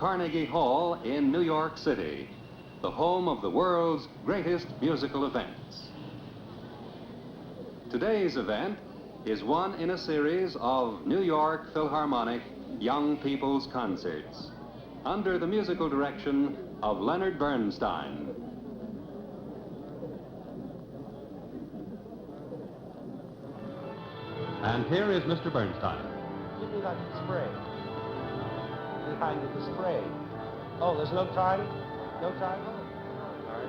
Carnegie Hall in New York City, the home of the world's greatest musical events. Today's event is one in a series of New York Philharmonic Young People's Concerts under the musical direction of Leonard Bernstein. And here is Mr. Bernstein. Give me that spray. Behind it, the spray. Oh, there's no time? No time? Oh, all right.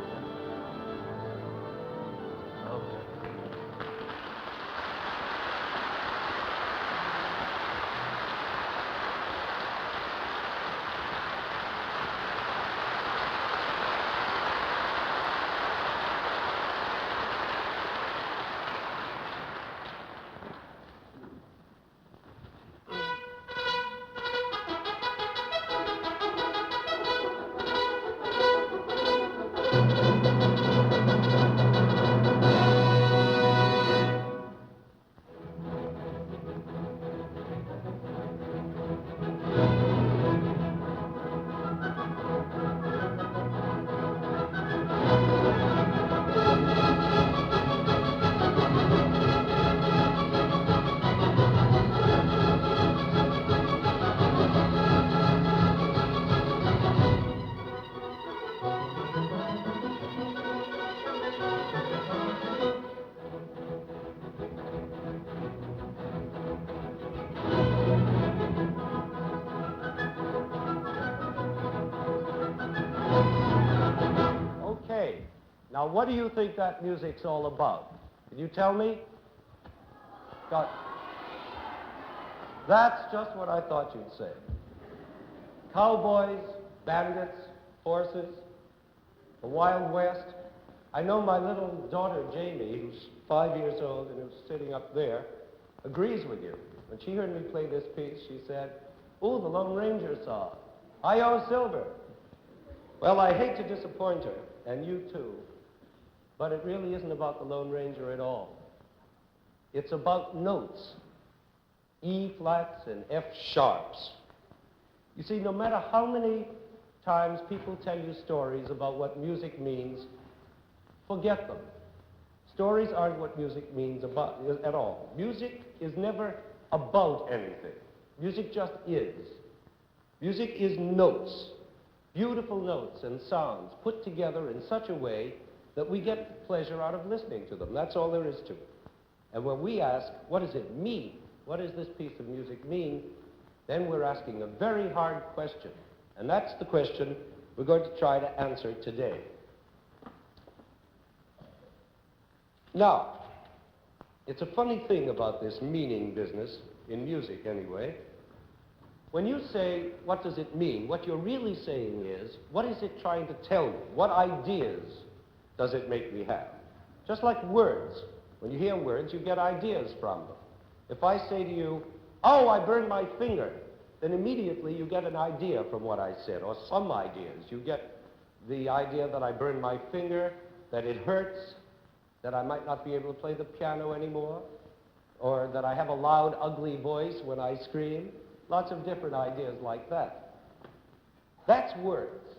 Okay. Now, what do you think that music's all about? Can you tell me? That's just what I thought you'd say. Cowboys, bandits, horses, the Wild West. I know my little daughter, Jamie, who's 5 years old and who's sitting up there, agrees with you. When she heard me play this piece, she said, "Ooh, the Lone Ranger song. Hi-yo, Silver." Well, I hate to disappoint her, and you too. But it really isn't about the Lone Ranger at all. It's about notes, E-flats and F-sharps. You see, no matter how many times people tell you stories about what music means, forget them. Stories aren't what music means at all. Music is never about anything. Music just is. Music is notes, beautiful notes and sounds put together in such a way that we get pleasure out of listening to them. That's all there is to it. And when we ask, what does it mean? What does this piece of music mean? Then we're asking a very hard question. And that's the question we're going to try to answer today. Now, it's a funny thing about this meaning business, in music anyway. When you say, what does it mean? What you're really saying is, what is it trying to tell you? What ideas does it make me have? Just like words. When you hear words, you get ideas from them. If I say to you, "Oh, I burned my finger," then immediately you get an idea from what I said, or some ideas. You get the idea that I burned my finger, that it hurts, that I might not be able to play the piano anymore, or that I have a loud, ugly voice when I scream. Lots of different ideas like that. That's words.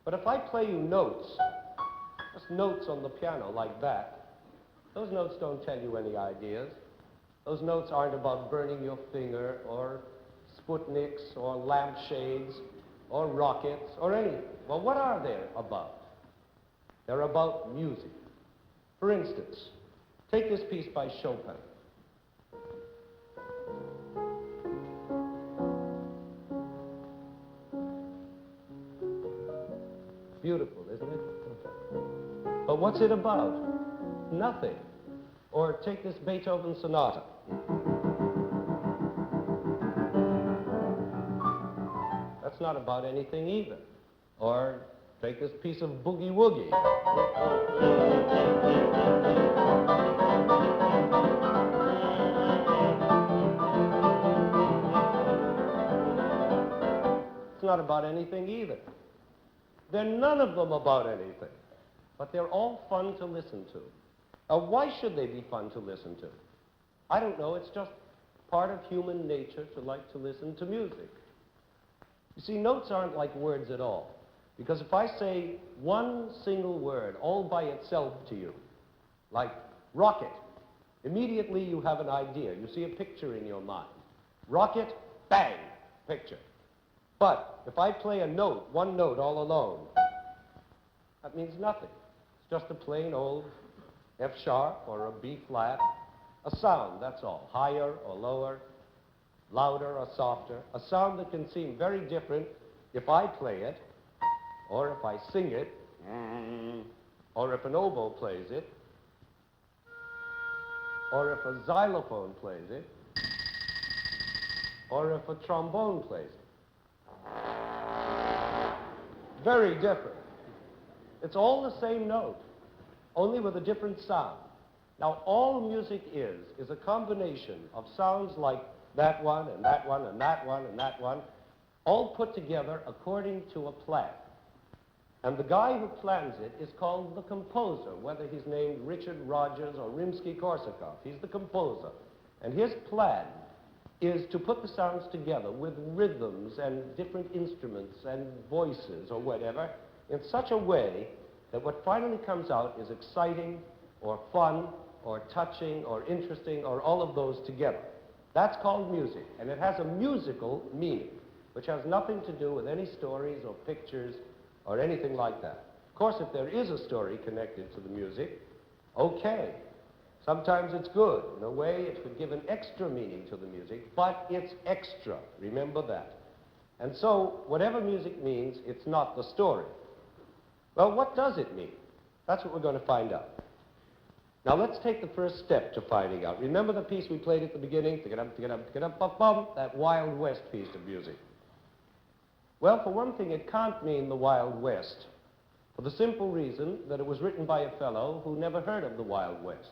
But if I play you notes, just notes on the piano like that, those notes don't tell you any ideas. Those notes aren't about burning your finger or Sputniks or lampshades or rockets or anything. Well, what are they about? They're about music. For instance, take this piece by Chopin. Beautiful, isn't it? But what's it about? Nothing. Or take this Beethoven sonata. That's not about anything either. Or take this piece of boogie woogie. It's not about anything either. They're none of them about anything. But they're all fun to listen to. Why should they be fun to listen to? I don't know. It's just part of human nature to like to listen to music. You see, notes aren't like words at all. Because if I say one single word all by itself to you, like rocket, immediately you have an idea. You see a picture in your mind. Rocket, bang, picture. But if I play a note, one note all alone, that means nothing. It's just a plain old F sharp or a B flat, a sound, that's all. Higher or lower, louder or softer. A sound that can seem very different if I play it, or if I sing it, or if an oboe plays it, or if a xylophone plays it, or if a trombone plays it. Very different. It's all the same note, only with a different sound. Now, all music is a combination of sounds like that one, and that one, and that one, and that one, all put together according to a plan. And the guy who plans it is called the composer, whether he's named Richard Rogers or Rimsky-Korsakov. He's the composer. And his plan is to put the sounds together with rhythms and different instruments and voices or whatever in such a way that what finally comes out is exciting or fun or touching or interesting or all of those together. That's called music, and it has a musical meaning, which has nothing to do with any stories or pictures or anything like that. Of course, if there is a story connected to the music, okay. Sometimes it's good. In a way, it could give an extra meaning to the music, but it's extra. Remember that. And so, whatever music means, it's not the story. Well, what does it mean? That's what we're going to find out. Now, let's take the first step to finding out. Remember the piece we played at the beginning? That Wild West piece of music. Well, for one thing, it can't mean the Wild West, for the simple reason that it was written by a fellow who never heard of the Wild West,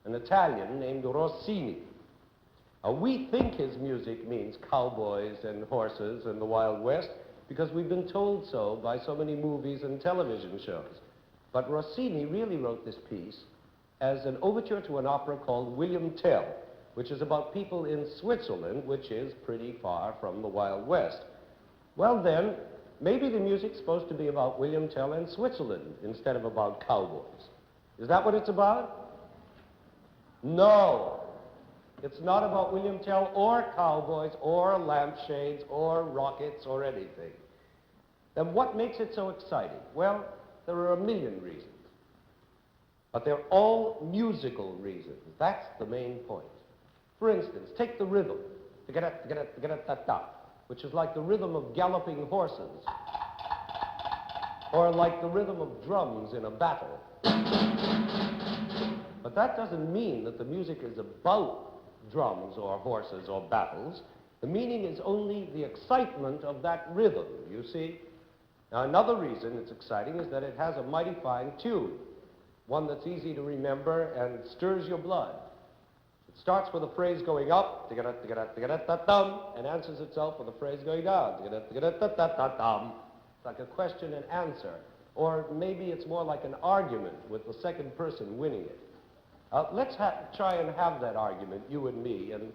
an Italian named Rossini. We think his music means cowboys and horses and the Wild West because we've been told so by so many movies and television shows. But Rossini really wrote this piece as an overture to an opera called William Tell, which is about people in Switzerland, which is pretty far from the Wild West. Well then, maybe the music's supposed to be about William Tell and Switzerland instead of about cowboys. Is that what it's about? No. It's not about William Tell or cowboys or lampshades or rockets or anything. Then what makes it so exciting? Well, there are a million reasons. But they're all musical reasons. That's the main point. For instance, take the rhythm, which is like the rhythm of galloping horses, or like the rhythm of drums in a battle. But that doesn't mean that the music is about drums or horses or battles. The meaning is only the excitement of that rhythm, you see. Now, another reason it's exciting is that it has a mighty fine tune, one that's easy to remember and stirs your blood. It starts with a phrase going up, and answers itself with a phrase going down. It's like a question and answer. Or maybe it's more like an argument with the second person winning it. Let's try and have that argument, you and me, and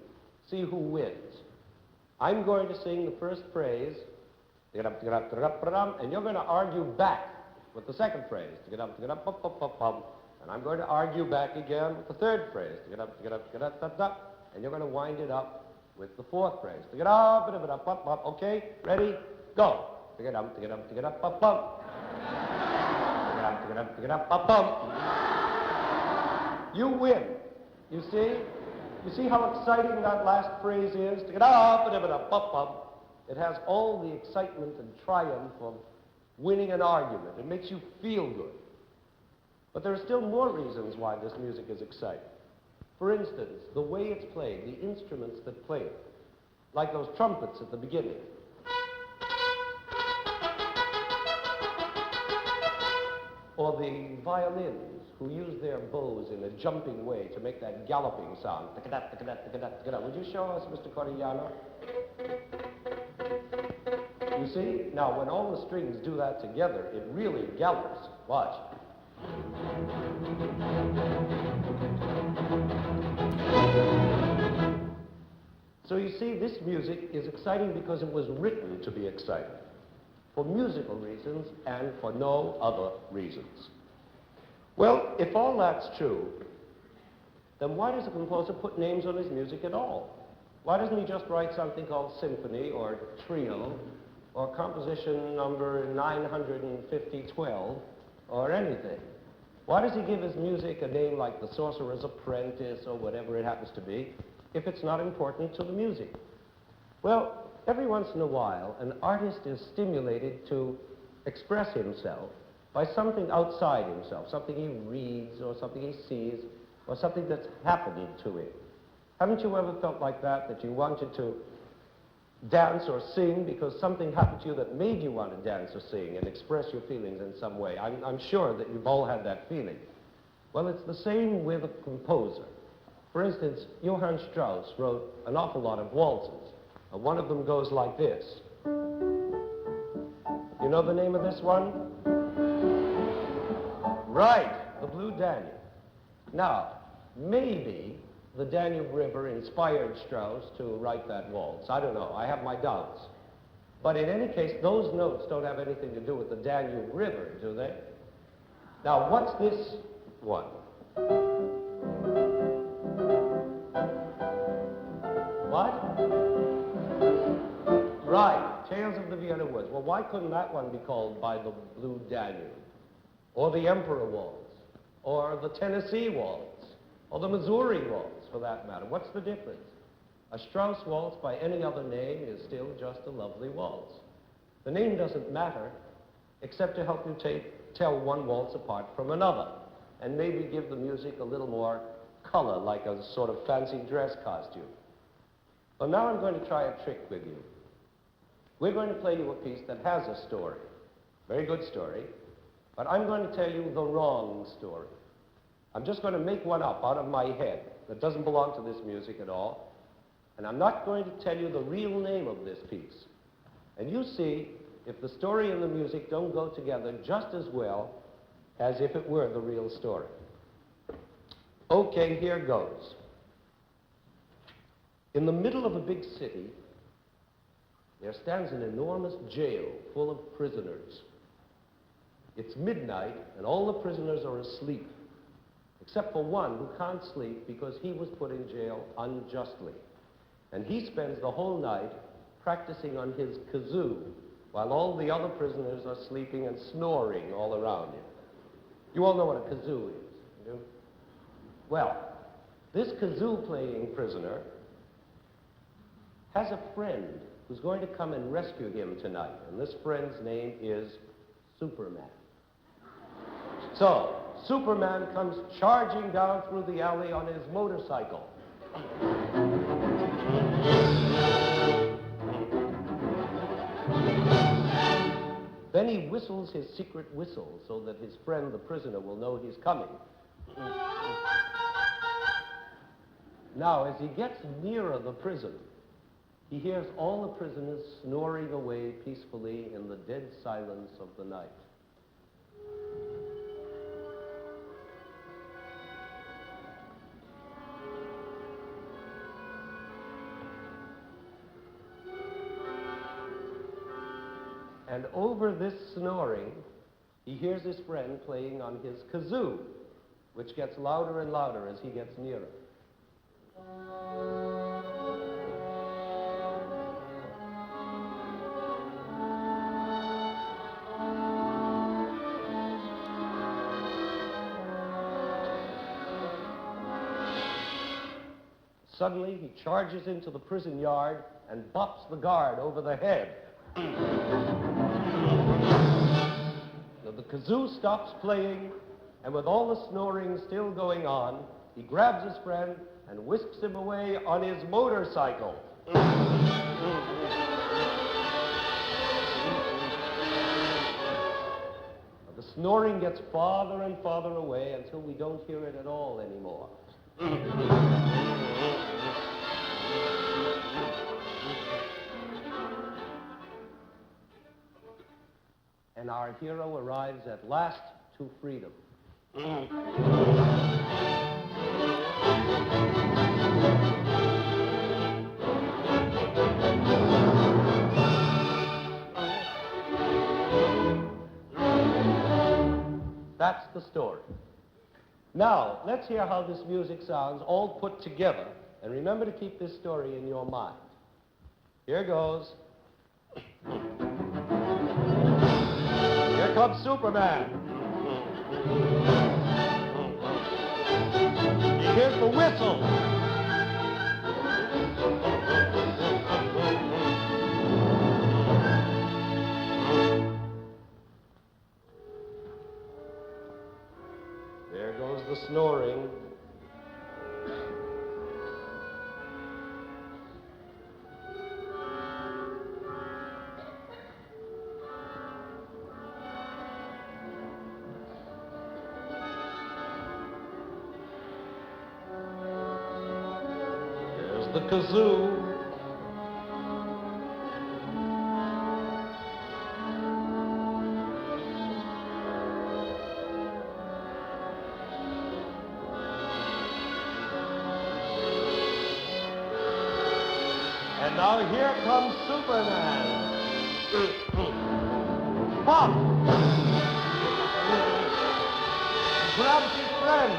see who wins. I'm going to sing the first phrase, and you're going to argue back with the second phrase, and I'm going to argue back again with the third phrase, and you're going to wind it up with the fourth phrase. Okay, ready, go. You win. You see? You see how exciting that last phrase is? It has all the excitement and triumph of winning an argument. It makes you feel good. But there are still more reasons why this music is exciting. For instance, the way it's played, the instruments that play it, like those trumpets at the beginning. Or the violins, who use their bows in a jumping way to make that galloping sound. Would you show us, Mr. Corigliano? You see? Now, when all the strings do that together, it really gallops. Watch. So you see, this music is exciting because it was written to be exciting, for musical reasons and for no other reasons. Well, if all that's true, then why does a composer put names on his music at all? Why doesn't he just write something called symphony or trio or composition number 95012 or anything? Why does he give his music a name like The Sorcerer's Apprentice or whatever it happens to be if it's not important to the music? Well, every once in a while, an artist is stimulated to express himself by something outside himself, something he reads or something he sees or something that's happened to him. Haven't you ever felt like that, that you wanted to dance or sing because something happened to you that made you want to dance or sing and express your feelings in some way? I'm sure that you've all had that feeling. Well, it's the same with a composer. For instance, Johann Strauss wrote an awful lot of waltzes. One of them goes like this. You know the name of this one? Right, the Blue Danube. Now, maybe the Danube River inspired Strauss to write that waltz. I don't know. I have my doubts. But in any case, those notes don't have anything to do with the Danube River, do they? Now, what's this one? What? Right, Tales of the Vienna Woods. Well, why couldn't that one be called By the Blue Danube? Or the Emperor Waltz? Or the Tennessee Waltz? Or the Missouri Waltz, for that matter? What's the difference? A Strauss waltz by any other name is still just a lovely waltz. The name doesn't matter, except to help you tell one waltz apart from another, and maybe give the music a little more color, like a sort of fancy dress costume. Well, now I'm going to try a trick with you. We're going to play you a piece that has a story, very good story, but I'm going to tell you the wrong story. I'm just going to make one up out of my head that doesn't belong to this music at all, and I'm not going to tell you the real name of this piece. And you see if the story and the music don't go together just as well as if it were the real story. Okay, here goes. In the middle of a big city, there stands an enormous jail full of prisoners. It's midnight, and all the prisoners are asleep, except for one who can't sleep because he was put in jail unjustly. And he spends the whole night practicing on his kazoo while all the other prisoners are sleeping and snoring all around him. You all know what a kazoo is, you do? Well, this kazoo-playing prisoner has a friend who's going to come and rescue him tonight, and this friend's name is Superman. So, Superman comes charging down through the alley on his motorcycle. Then he whistles his secret whistle so that his friend, the prisoner, will know he's coming. Now, as he gets nearer the prison, he hears all the prisoners snoring away peacefully in the dead silence of the night. And over this snoring, he hears his friend playing on his kazoo, which gets louder and louder as he gets nearer. Suddenly, he charges into the prison yard and bops the guard over the head. The kazoo stops playing, and with all the snoring still going on, he grabs his friend and whisks him away on his motorcycle. The snoring gets farther and farther away until we don't hear it at all anymore. And our hero arrives at last to freedom. That's the story. Now, let's hear how this music sounds all put together. And remember to keep this story in your mind. Here goes. Here comes Superman. He hears the whistle. There goes the snoring. There's the kazoo. And now here comes Superman. Pop! He grabs his friend.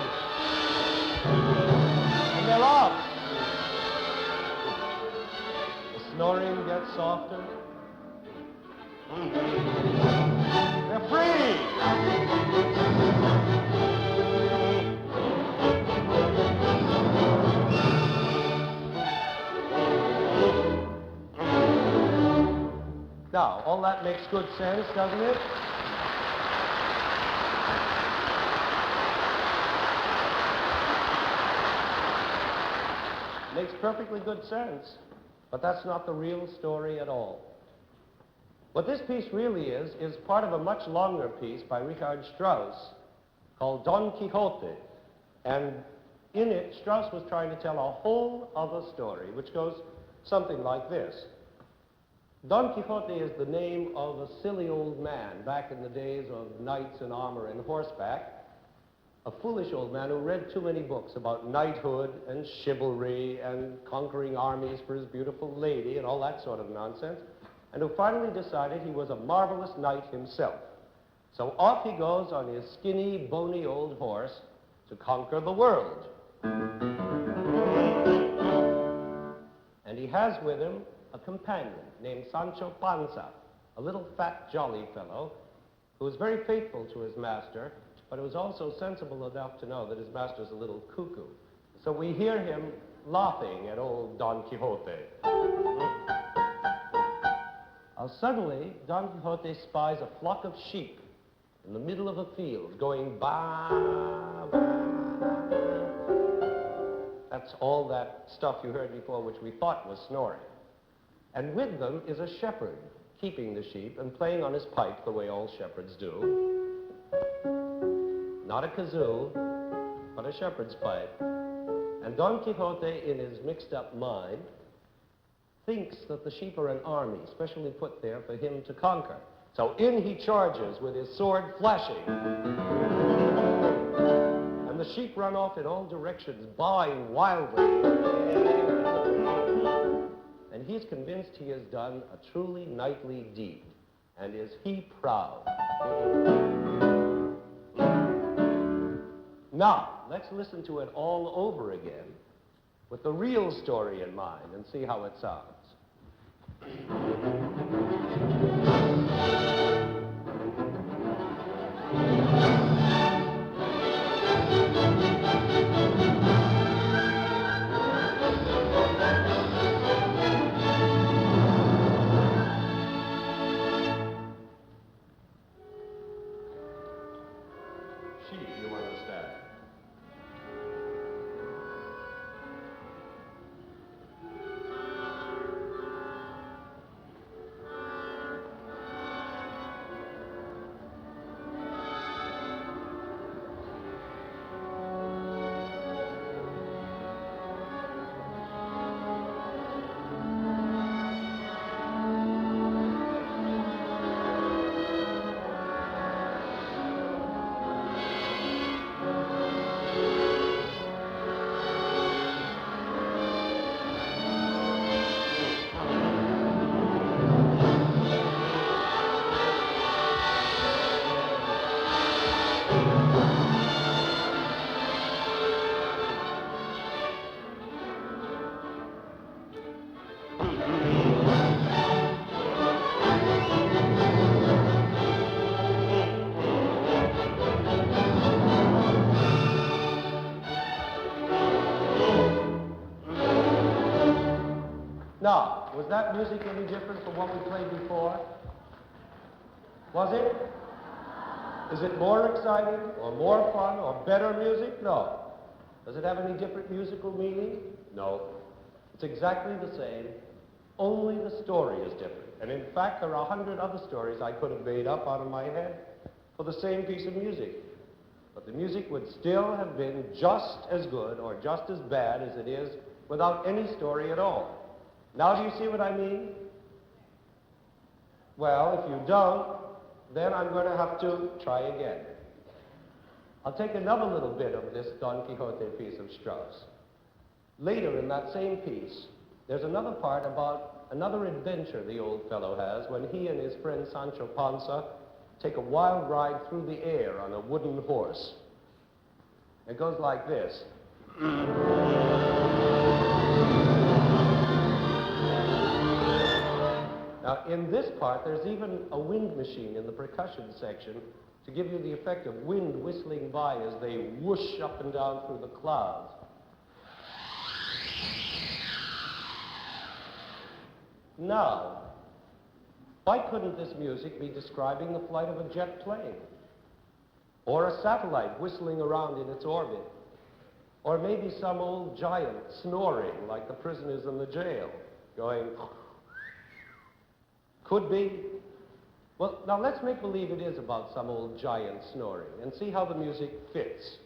And they're off. The snoring gets softer. They're free! Now, all that makes good sense, doesn't it? Makes perfectly good sense, but that's not the real story at all. What this piece really is part of a much longer piece by Richard Strauss called Don Quixote. And in it, Strauss was trying to tell a whole other story, which goes something like this. Don Quixote is the name of a silly old man back in the days of knights in armor and horseback, a foolish old man who read too many books about knighthood and chivalry and conquering armies for his beautiful lady and all that sort of nonsense, and who finally decided he was a marvelous knight himself. So off he goes on his skinny, bony old horse to conquer the world. And he has with him a companion named Sancho Panza, a little fat, jolly fellow who is very faithful to his master, but who is also sensible enough to know that his master's a little cuckoo. So we hear him laughing at old Don Quixote. Suddenly, Don Quixote spies a flock of sheep in the middle of a field going ba, ba. That's all that stuff you heard before, which we thought was snoring. And with them is a shepherd keeping the sheep and playing on his pipe the way all shepherds do. Not a kazoo, but a shepherd's pipe. And Don Quixote, in his mixed-up mind, thinks that the sheep are an army specially put there for him to conquer. So in he charges with his sword flashing. And the sheep run off in all directions, baaing wildly. And he's convinced he has done a truly knightly deed. And is he proud? Now, let's listen to it all over again with the real story in mind and see how it sounds. Sheep, you understand. Now, was that music any different from what we played before? Was it? Is it more exciting, or more fun, or better music? No. Does it have any different musical meaning? No. It's exactly the same, only the story is different. And in fact, there are 100 other stories I could have made up out of my head for the same piece of music. But the music would still have been just as good or just as bad as it is without any story at all. Now do you see what I mean? Well, if you don't, then I'm going to have to try again. I'll take another little bit of this Don Quixote piece of Strauss. Later in that same piece, there's another part about another adventure the old fellow has when he and his friend Sancho Panza take a wild ride through the air on a wooden horse. It goes like this. Now, in this part, there's even a wind machine in the percussion section to give you the effect of wind whistling by as they whoosh up and down through the clouds. Now, why couldn't this music be describing the flight of a jet plane? Or a satellite whistling around in its orbit? Or maybe some old giant snoring like the prisoners in the jail, going... Could be. Well, now let's make believe it is about some old giant snoring and see how the music fits.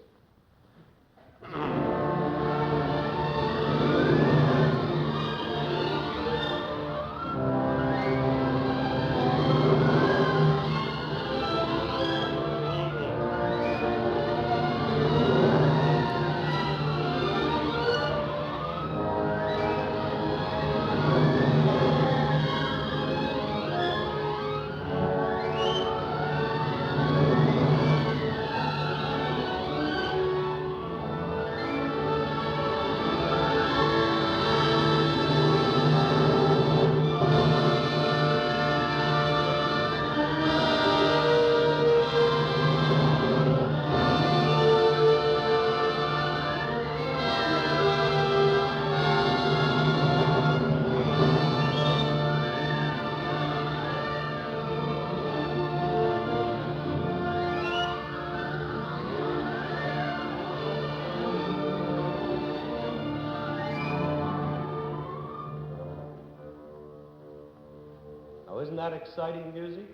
Isn't that exciting music?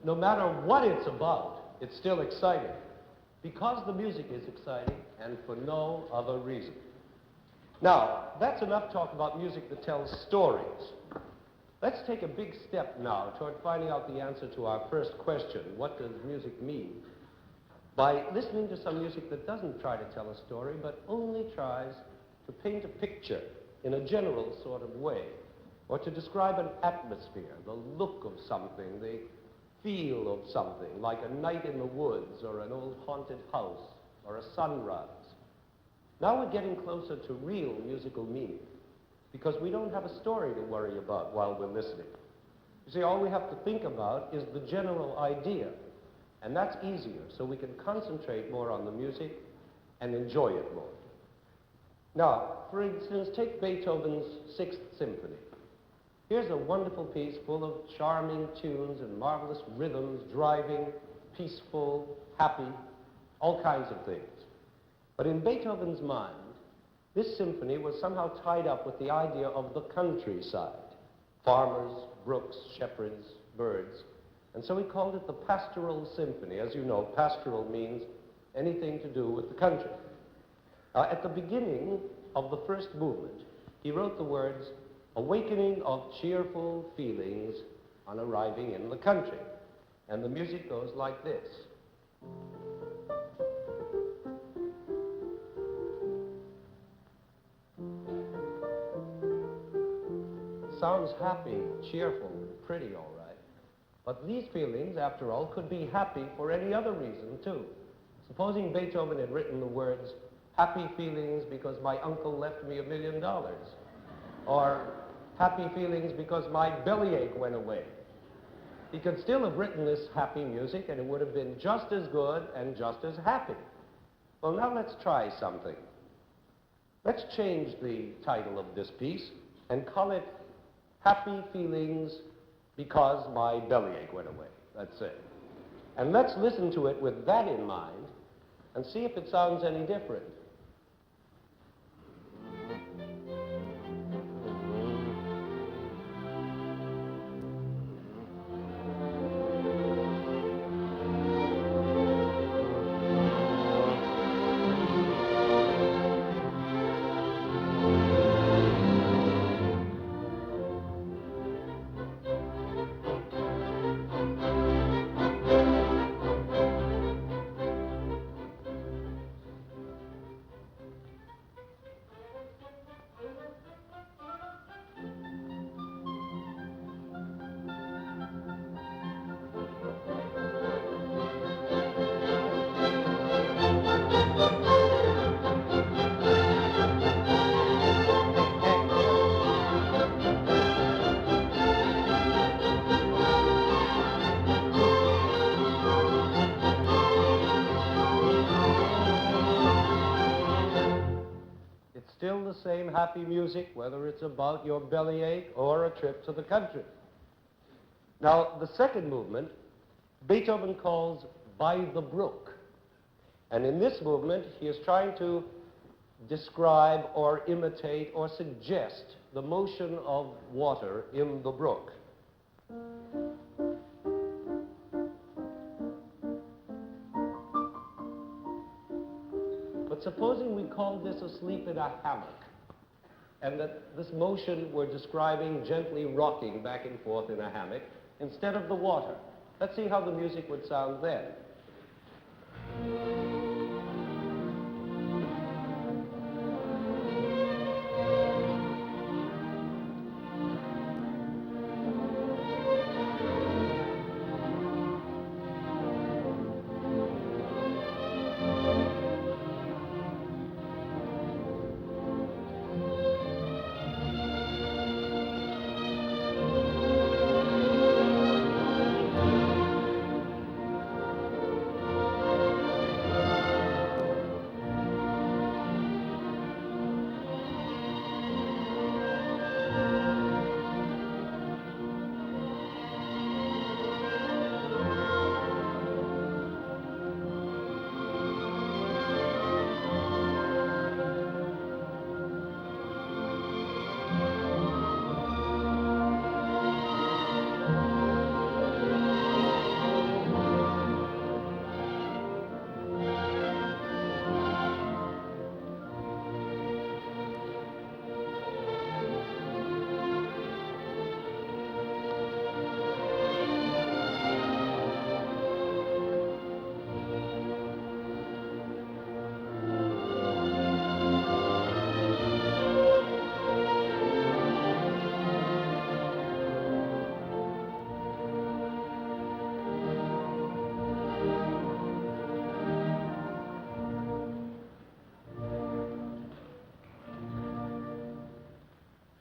No matter what it's about, it's still exciting. Because the music is exciting and for no other reason. Now, that's enough talk about music that tells stories. Let's take a big step now toward finding out the answer to our first question, what does music mean? By listening to some music that doesn't try to tell a story, but only tries to paint a picture in a general sort of way. Or to describe an atmosphere, the look of something, the feel of something, like a night in the woods, or an old haunted house, or a sunrise. Now we're getting closer to real musical meaning, because we don't have a story to worry about while we're listening. You see, all we have to think about is the general idea, and that's easier, so we can concentrate more on the music and enjoy it more. Now, for instance, take Beethoven's Sixth Symphony. Here's a wonderful piece full of charming tunes and marvelous rhythms, driving, peaceful, happy, all kinds of things. But in Beethoven's mind, this symphony was somehow tied up with the idea of the countryside. Farmers, brooks, shepherds, birds. And so he called it the Pastoral Symphony. As you know, pastoral means anything to do with the country. At the beginning of the first movement, he wrote the words, "Awakening of cheerful feelings on arriving in the country." And the music goes like this. Sounds happy, cheerful, pretty, all right. But these feelings, after all, could be happy for any other reason, too. Supposing Beethoven had written the words, "Happy feelings because my uncle left me $1 million," or "Happy feelings because my bellyache went away." He could still have written this happy music, and it would have been just as good and just as happy. Well, now let's try something. Let's change the title of this piece and call it Happy Feelings Because My Bellyache Went Away. That's it. And let's listen to it with that in mind and see if it sounds any different. Still the same happy music, whether it's about your bellyache or a trip to the country. Now, the second movement, Beethoven calls By the Brook. And in this movement, he is trying to describe or imitate or suggest the motion of water in the brook. But supposing we call this asleep in a hammock, and that this motion we're describing gently rocking back and forth in a hammock instead of the water. Let's see how the music would sound then.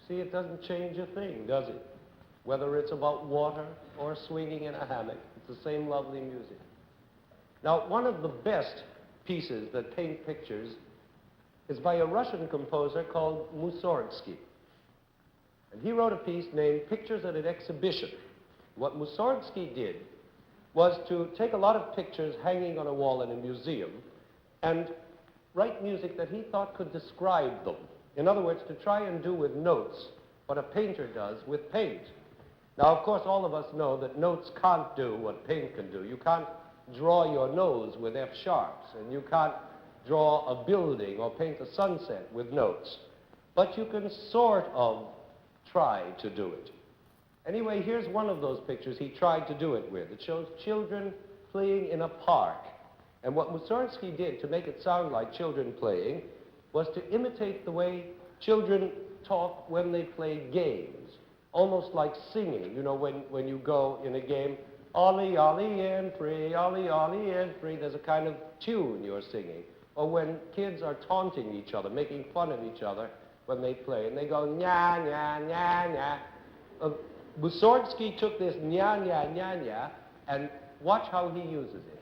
See, it doesn't change a thing, does it? Whether it's about water or swinging in a hammock, it's the same lovely music. Now, one of the best pieces that paint pictures is by a Russian composer called Mussorgsky. And he wrote a piece named Pictures at an Exhibition. What Mussorgsky did was to take a lot of pictures hanging on a wall in a museum and write music that he thought could describe them. In other words, to try and do with notes what a painter does with paint. Now, of course, all of us know that notes can't do what paint can do. You can't draw your nose with F-sharps, and you can't draw a building or paint a sunset with notes. But you can sort of try to do it. Anyway, here's one of those pictures he tried to do it with. It shows children playing in a park. And what Mussorgsky did to make it sound like children playing was to imitate the way children talk when they play games, almost like singing. You know, when you go in a game, ollie, ollie, and free, ollie, ollie, and free, there's a kind of tune you're singing. Or when kids are taunting each other, making fun of each other when they play, and they go, nya, nya, nya, nya. Mussorgsky took this nya, nya, nya, nya, and watch how he uses it.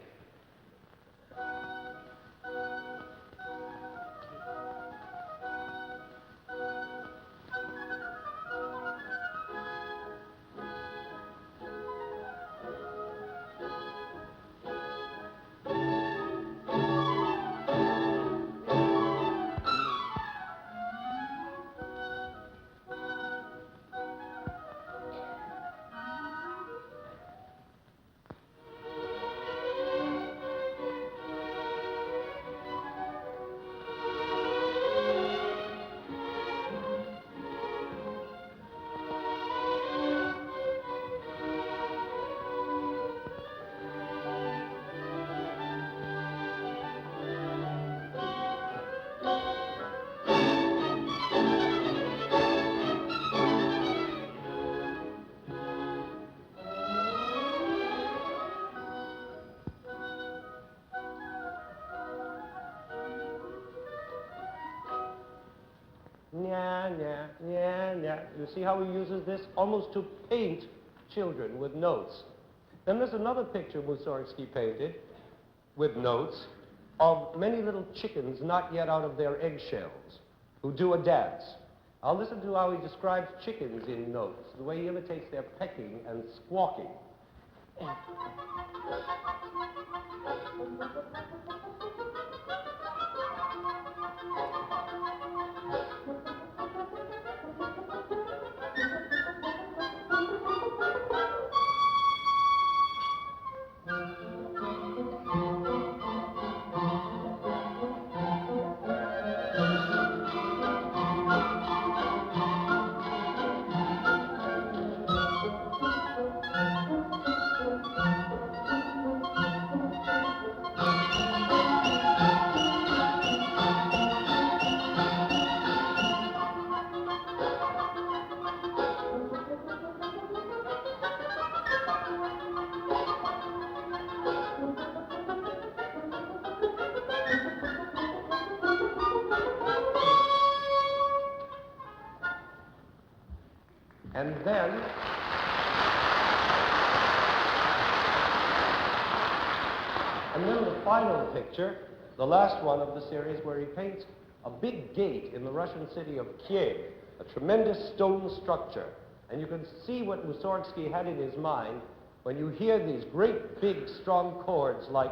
nya, nya, nya, nya. You see how he uses this almost to paint children with notes. Then there's another picture Mussorgsky painted with notes of many little chickens not yet out of their eggshells who do a dance. I'll listen to how he describes chickens in notes, the way he imitates their pecking and squawking. And then the final picture, the last one of the series, where he paints a big gate in the Russian city of Kiev, a tremendous stone structure. And you can see what Mussorgsky had in his mind when you hear these great, big, strong chords like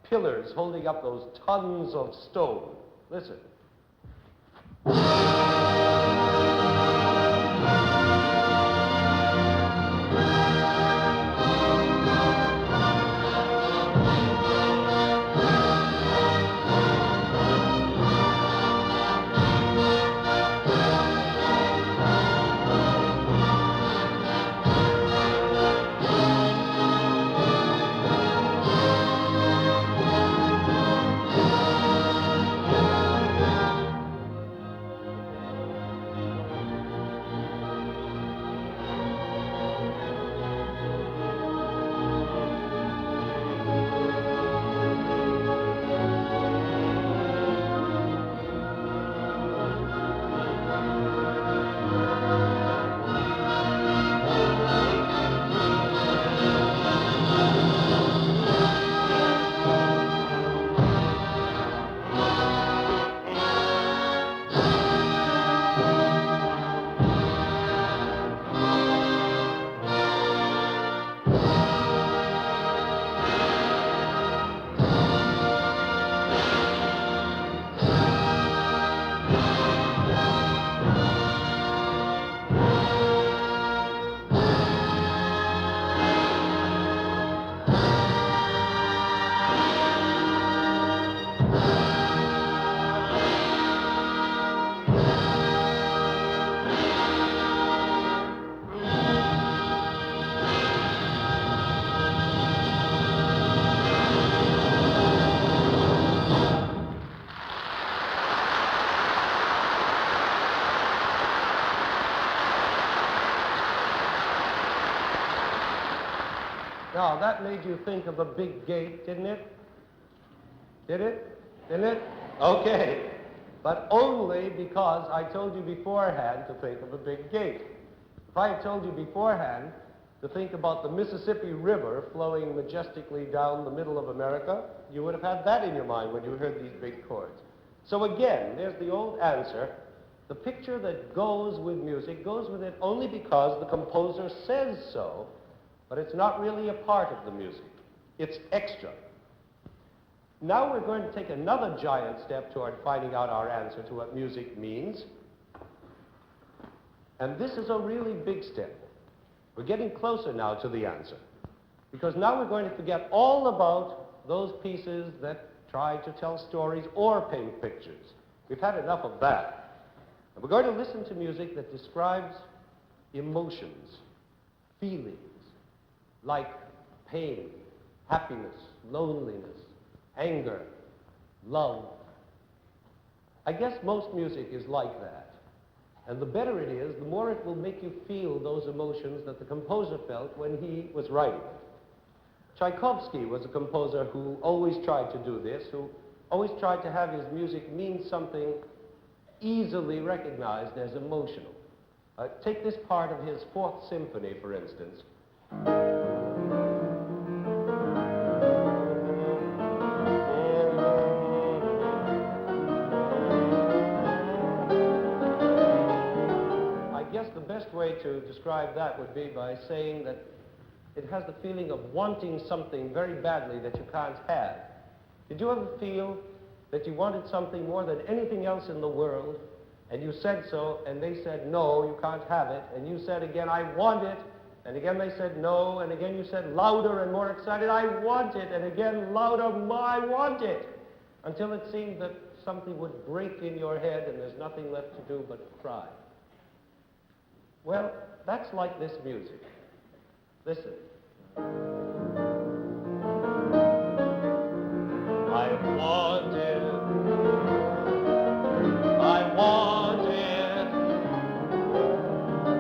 pillars holding up those tons of stone. Listen. Now, that made you think of a big gate, didn't it? Did it? Didn't it? Okay. But only because I told you beforehand to think of a big gate. If I had told you beforehand to think about the Mississippi River flowing majestically down the middle of America, you would have had that in your mind when you heard these big chords. So again, there's the old answer. The picture that goes with music goes with it only because the composer says so, but it's not really a part of the music. It's extra. Now we're going to take another giant step toward finding out our answer to what music means. And this is a really big step. We're getting closer now to the answer. Because now we're going to forget all about those pieces that try to tell stories or paint pictures. We've had enough of that. And we're going to listen to music that describes emotions, feelings, like pain, happiness, loneliness, anger, love. I guess most music is like that. And the better it is, the more it will make you feel those emotions that the composer felt when he was writing. Tchaikovsky was a composer who always tried to do this, who always tried to have his music mean something easily recognized as emotional. Take this part of his Fourth Symphony, for instance. I guess the best way to describe that would be by saying that it has the feeling of wanting something very badly that you can't have. Did you ever feel that you wanted something more than anything else in the world, and you said so, and they said, no, you can't have it, and you said again, I want it, and again they said no, and again you said louder and more excited, I want it, and again louder, I want it, until it seemed that something would break in your head and there's nothing left to do but cry. Well, that's like this music. Listen. I want it. I want it.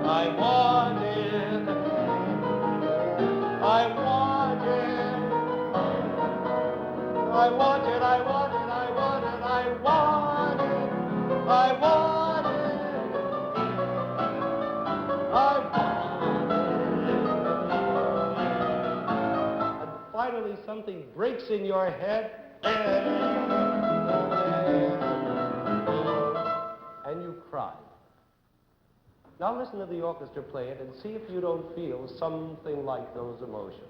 I want it. I want it. I want it. I want it. I want it. I want it. I want it. I want it. And finally something breaks in your head. And you cry. Now listen to the orchestra play it and see if you don't feel something like those emotions.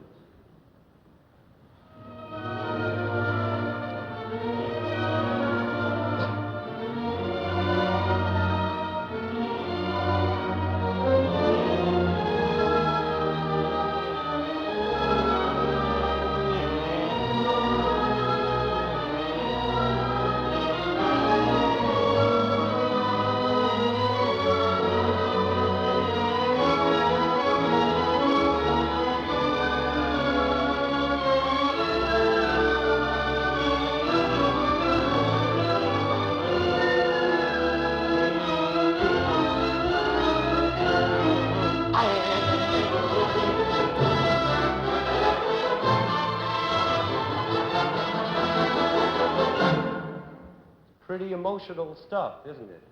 Pretty emotional stuff, isn't it?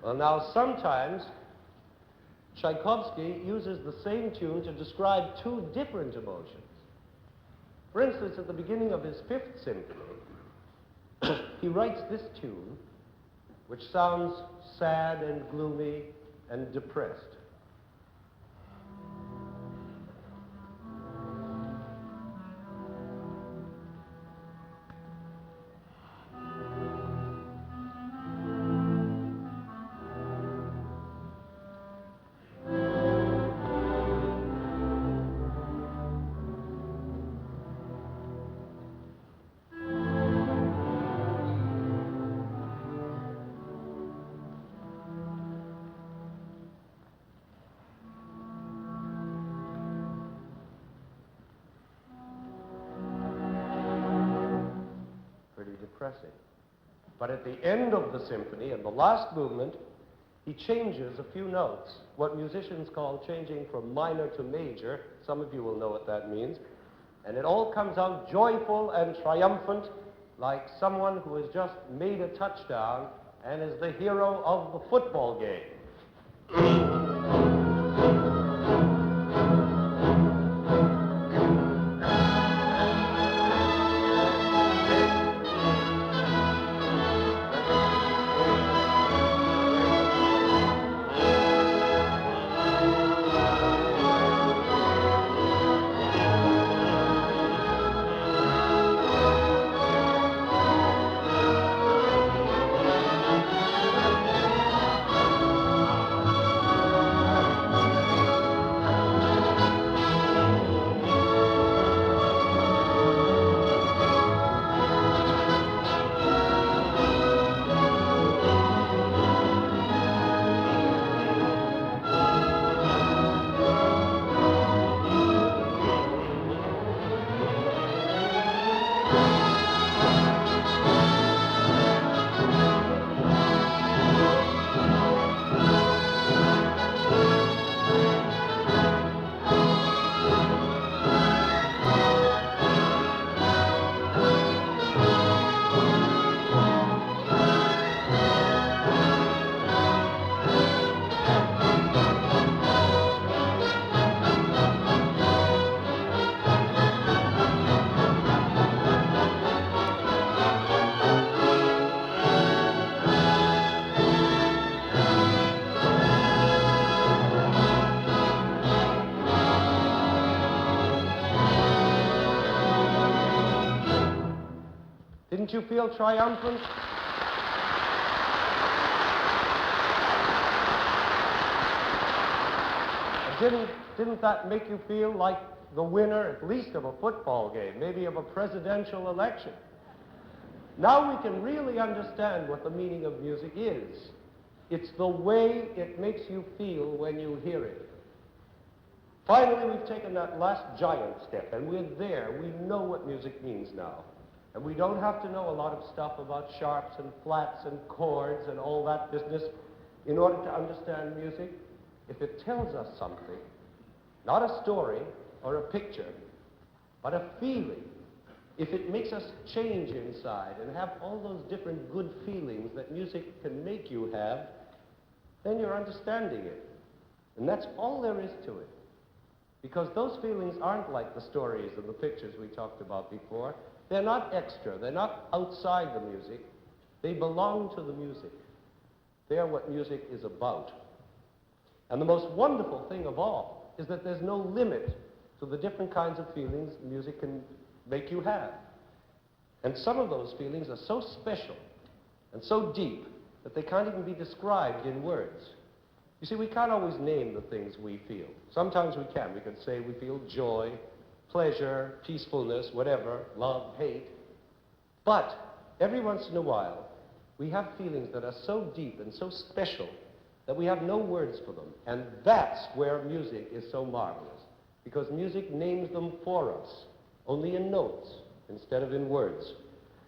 Well, now sometimes Tchaikovsky uses the same tune to describe two different emotions. For instance, at the beginning of his Fifth Symphony, he writes this tune, which sounds sad and gloomy and depressed. Depressing. But at the end of the symphony, in the last movement, he changes a few notes, what musicians call changing from minor to major. Some of you will know what that means. And it all comes out joyful and triumphant, like someone who has just made a touchdown and is the hero of the football game. Didn't you feel triumphant? Didn't that make you feel like the winner, at least of a football game, maybe of a presidential election? Now we can really understand what the meaning of music is. It's the way it makes you feel when you hear it. Finally, we've taken that last giant step, and we're there. We know what music means now. And we don't have to know a lot of stuff about sharps and flats and chords and all that business in order to understand music. If it tells us something, not a story or a picture, but a feeling, if it makes us change inside and have all those different good feelings that music can make you have, then you're understanding it. And that's all there is to it. Because those feelings aren't like the stories and the pictures we talked about before. They're not extra. They're not outside the music. They belong to the music. They're what music is about. And the most wonderful thing of all is that there's no limit to the different kinds of feelings music can make you have. And some of those feelings are so special and so deep that they can't even be described in words. You see, we can't always name the things we feel. Sometimes we can. We can say we feel joy, pleasure, peacefulness, whatever, love, hate. But every once in a while, we have feelings that are so deep and so special that we have no words for them. And that's where music is so marvelous, because music names them for us, only in notes instead of in words.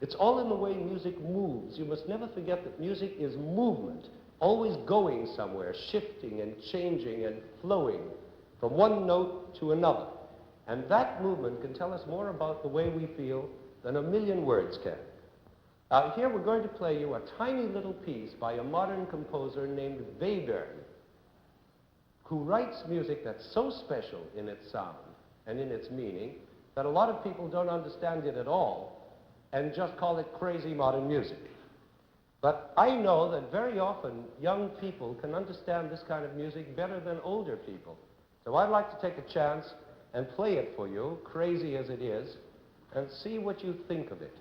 It's all in the way music moves. You must never forget that music is movement, always going somewhere, shifting and changing and flowing from one note to another. And that movement can tell us more about the way we feel than a million words can. Here we're going to play you a tiny little piece by a modern composer named Webern, who writes music that's so special in its sound and in its meaning that a lot of people don't understand it at all and just call it crazy modern music. But I know that very often young people can understand this kind of music better than older people. So I'd like to take a chance and play it for you, crazy as it is, and see what you think of it.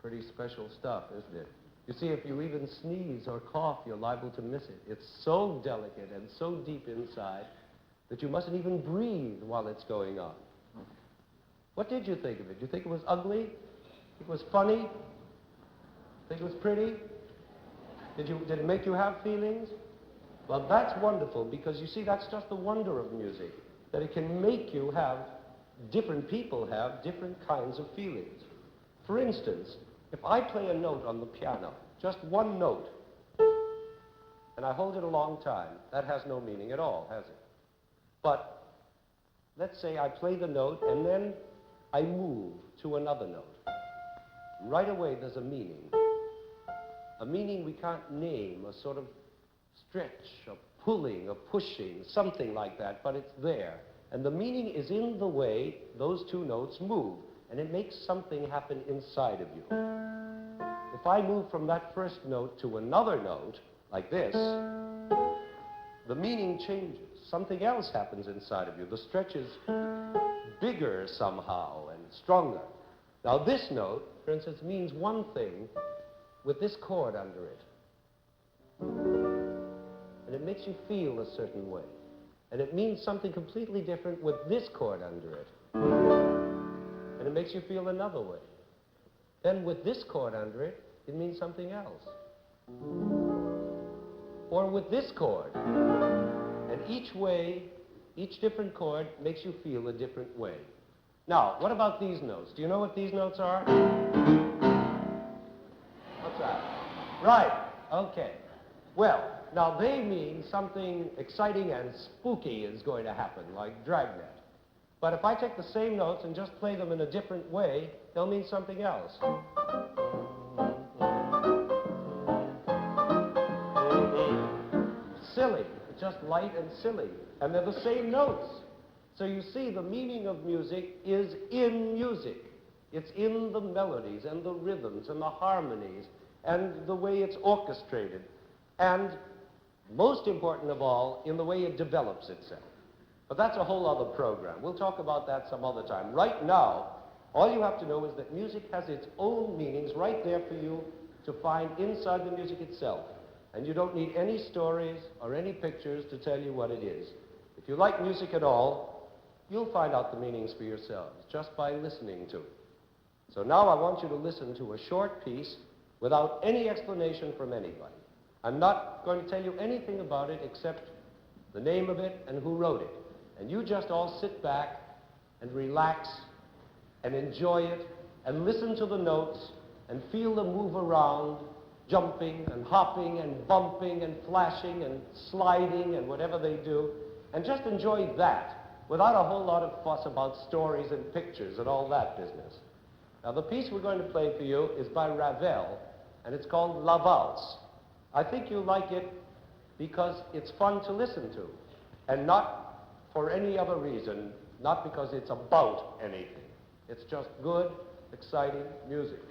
Pretty special stuff, isn't it? You see, if you even sneeze or cough, you're liable to miss it. It's so delicate and so deep inside that you mustn't even breathe while it's going on. What did you think of it? Did you think it was ugly? Think it was funny? Think it was pretty? Did it make you have feelings? Well, that's wonderful, because you see, that's just the wonder of music, that it can make you have, different people have different kinds of feelings. For instance, if I play a note on the piano, just one note, and I hold it a long time, that has no meaning at all, has it? But let's say I play the note and then I move to another note. Right away there's a meaning we can't name, a sort of stretch, a pulling, a pushing, something like that, but it's there. And the meaning is in the way those two notes move, and it makes something happen inside of you. If I move from that first note to another note, like this, the meaning changes. Something else happens inside of you. The stretch is bigger somehow and stronger. Now this note, for instance, means one thing with this chord under it. And it makes you feel a certain way. And it means something completely different with this chord under it. And it makes you feel another way. Then with this chord under it, it means something else. Or with this chord. And each way, each different chord makes you feel a different way. Now, what about these notes? Do you know what these notes are? What's that? Right, okay. Well, now they mean something exciting and spooky is going to happen, like Dragnet. But if I take the same notes and just play them in a different way, they'll mean something else. Silly, just light and silly. And they're the same notes. So you see, the meaning of music is in music. It's in the melodies and the rhythms and the harmonies and the way it's orchestrated. And most important of all, in the way it develops itself. But that's a whole other program. We'll talk about that some other time. Right now, all you have to know is that music has its own meanings right there for you to find inside the music itself. And you don't need any stories or any pictures to tell you what it is. If you like music at all, you'll find out the meanings for yourselves just by listening to it. So now I want you to listen to a short piece without any explanation from anybody. I'm not going to tell you anything about it except the name of it and who wrote it. And you just all sit back and relax and enjoy it and listen to the notes and feel them move around, jumping and hopping and bumping and flashing and sliding and whatever they do. And just enjoy that without a whole lot of fuss about stories and pictures and all that business. Now, the piece we're going to play for you is by Ravel, and it's called La Valse. I think you'll like it because it's fun to listen to, and not for any other reason, not because it's about anything. It's just good, exciting music.